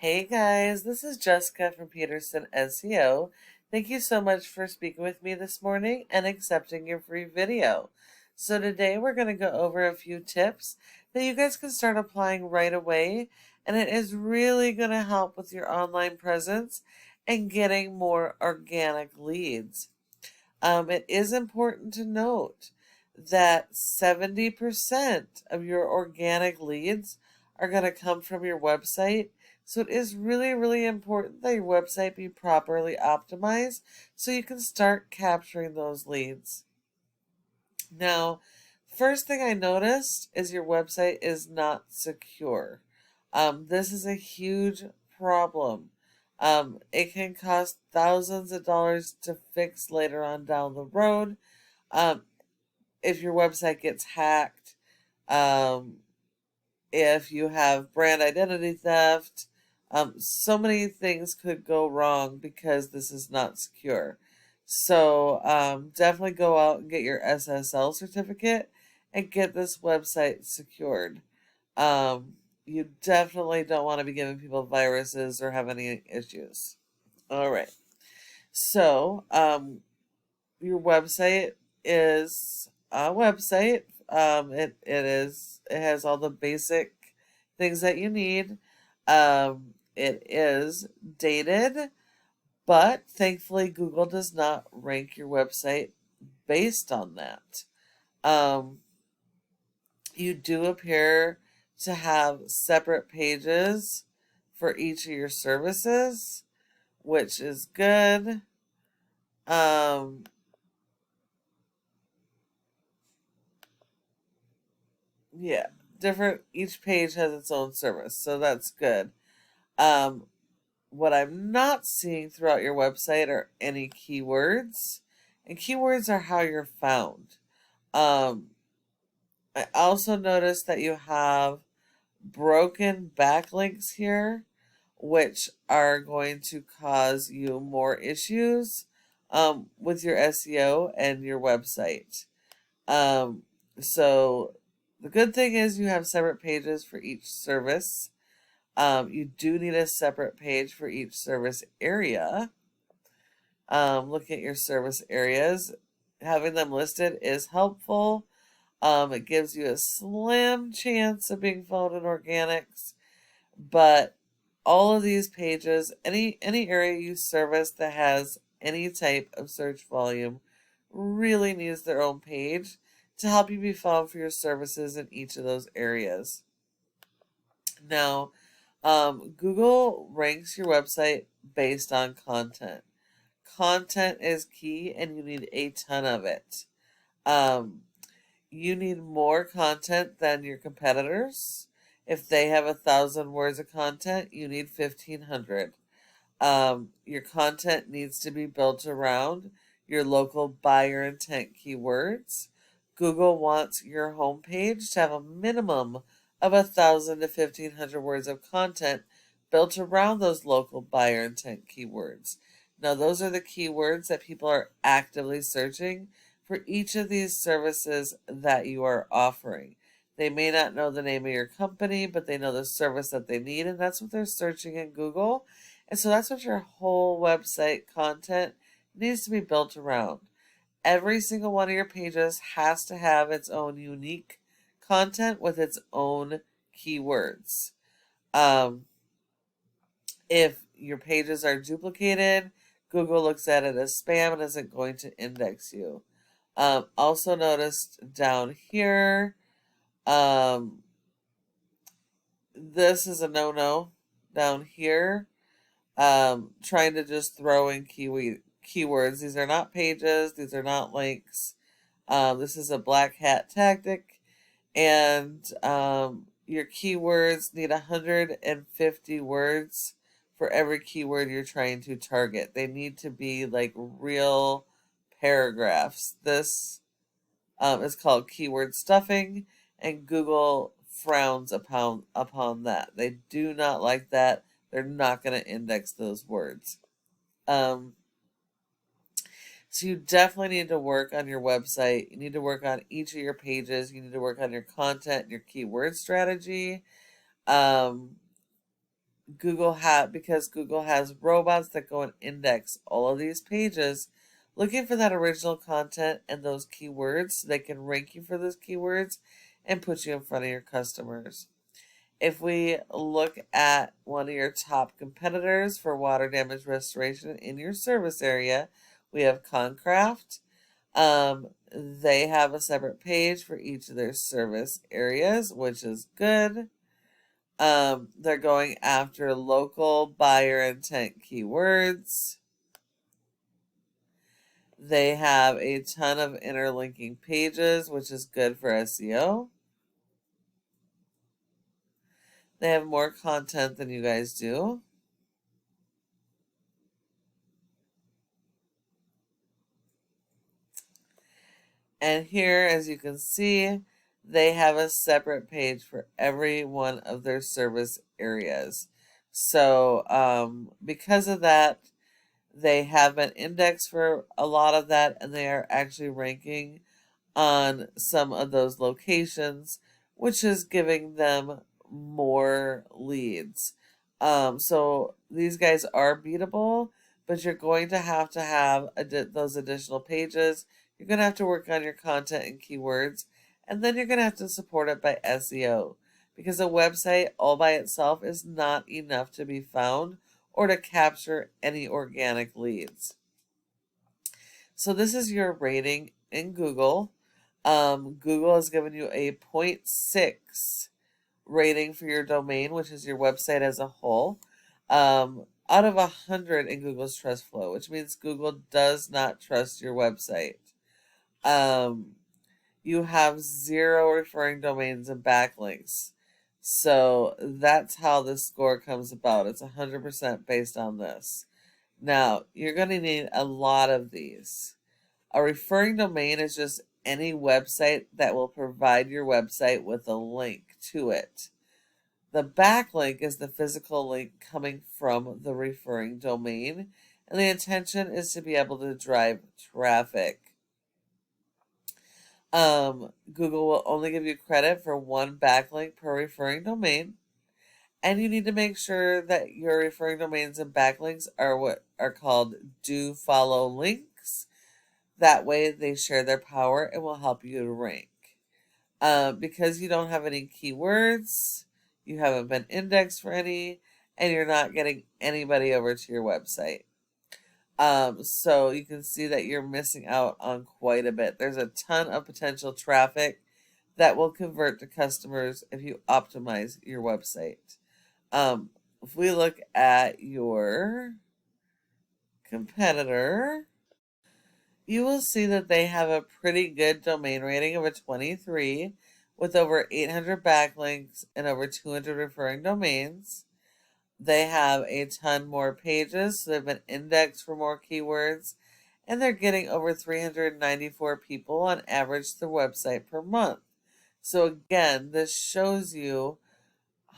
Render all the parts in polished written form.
Hey guys, this is Jessica from Peterson SEO. Thank you so much for speaking with me this morning and accepting your free video. So today we're going to go over a few tips that you guys can start applying right away, and it is really going to help with your online presence and getting more organic leads. It is important to note that 70% of your organic leads are going to come from your website. So it is really, really important that your website be properly optimized so you can start capturing those leads. Now, first thing I noticed is your website is not secure. This is a huge problem. It can cost thousands of dollars to fix later on down the road. Um, if your website gets hacked, um, if you have brand identity theft, so many things could go wrong because this is not secure. So definitely go out and get your SSL certificate and get this website secured. Um, you definitely don't want to be giving people viruses or have any issues. All right. So your website is a website. It has all the basic things that you need. It is dated, but thankfully Google does not rank your website based on that. Um, you do appear to have separate pages for each of your services, which is good. Um, yeah, each page has its own service, so that's good. Um, what I'm not seeing throughout your website are any keywords, and keywords are how you're found. Um, I also noticed that you have broken backlinks here, which are going to cause you more issues with your SEO and your website. Um, so the good thing is you have separate pages for each service. You do need a separate page for each service area. Looking at your service areas, having them listed is helpful. It gives you a slim chance of being found in organics, but all of these pages, any area you service that has any type of search volume, really needs their own page to help you be found for your services in each of those areas. Now, Google ranks your website based on content. Content is key, and you need a ton of it. Um, you need more content than your competitors. If they have 1,000 words of content, you need 1,500. Your content needs to be built around your local buyer intent keywords. Google wants your homepage to have a minimum of 1,000 to 1,500 words of content built around those local buyer intent keywords. Now, those are the keywords that people are actively searching for each of these services that you are offering. They may not know the name of your company, but they know the service that they need, and that's what they're searching in Google. And so that's what your whole website content needs to be built around. Every single one of your pages has to have its own unique content with its own keywords. Um, if your pages are duplicated, Google looks at it as spam and isn't going to index you. Also noticed down here, this is a no-no down here. Trying to just throw in keywords. These are not pages. These are not links. This is a black hat tactic. And your keywords need 150 words for every keyword you're trying to target. They need to be like real paragraphs. This is called keyword stuffing, and Google frowns upon that. They do not like that. They're not going to index those words. So you definitely need to work on your website. You need to work on each of your pages. You need to work on your content and your keyword strategy. Um, because Google has robots that go and index all of these pages looking for that original content and those keywords so they can rank you for those keywords and put you in front of your customers. If we look at one of your top competitors for water damage restoration in your service area, we have Concraft. They have a separate page for each of their service areas, which is good. They're going after local buyer intent keywords. They have a ton of interlinking pages, which is good for SEO. They have more content than you guys do. And here, as you can see, they have a separate page for every one of their service areas. So because of that, they have an index for a lot of that, and they are actually ranking on some of those locations, which is giving them more leads. So these guys are beatable, but you're going to have those additional pages. You're going to have to work on your content and keywords, and then you're going to have to support it by SEO, because a website all by itself is not enough to be found or to capture any organic leads. So this is your rating in Google. Google has given you a 0.6 rating for your domain, which is your website as a whole, out of 100 in Google's trust flow, which means Google does not trust your website. You have 0 referring domains and backlinks. So that's how this score comes about. It's 100% based on this. Now, you're going to need a lot of these. A referring domain is just any website that will provide your website with a link to it. The backlink is the physical link coming from the referring domain, and the intention is to be able to drive traffic. Google will only give you credit for 1 backlink per referring domain, and you need to make sure that your referring domains and backlinks are what are called do follow links. That way they share their power and will help you to rank. Because you don't have any keywords, you haven't been indexed for any, and you're not getting anybody over to your website. So you can see that you're missing out on quite a bit. There's a ton of potential traffic that will convert to customers if you optimize your website. If we look at your competitor, you will see that they have a pretty good domain rating of a 23 with over 800 backlinks and over 200 referring domains. They have a ton more pages, so they've been indexed for more keywords, and they're getting over 394 people on average to the website per month. So again, this shows you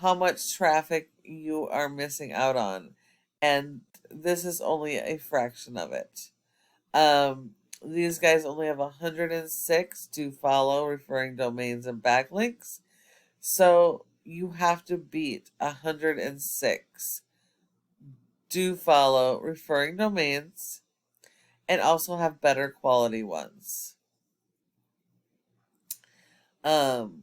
how much traffic you are missing out on, and this is only a fraction of it. These guys only have 106 do follow referring domains and backlinks, so you have to beat 106 do follow referring domains and also have better quality ones. And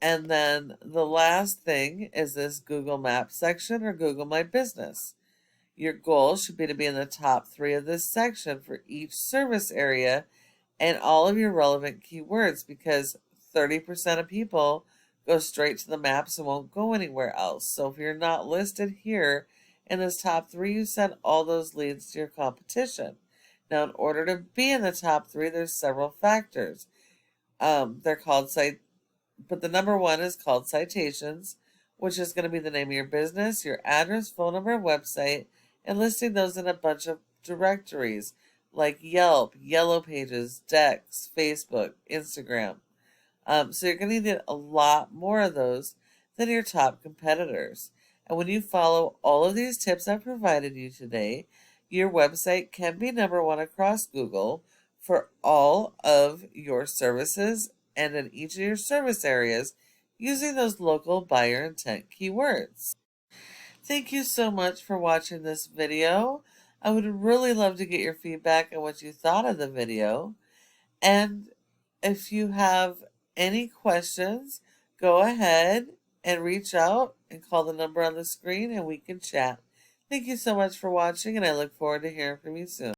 then the last thing is this Google Maps section or Google My Business. Your goal should be to be in the top 3 of this section for each service area and all of your relevant keywords, because 30% of people go straight to the maps and won't go anywhere else. So if you're not listed here in this top 3, you send all those leads to your competition. Now, in order to be in the top 3, there's several factors. They're called but the number 1 is called citations, which is going to be the name of your business, your address, phone number, website, and listing those in a bunch of directories like Yelp, Yellow Pages, Dex, Facebook, Instagram. So you're going to need a lot more of those than your top competitors. And when you follow all of these tips I've provided you today, your website can be number 1 across Google for all of your services and in each of your service areas using those local buyer intent keywords. Thank you so much for watching this video. I would really love to get your feedback on what you thought of the video. And if you have any questions, go ahead and reach out and call the number on the screen and we can chat. Thank you so much for watching, and I look forward to hearing from you soon.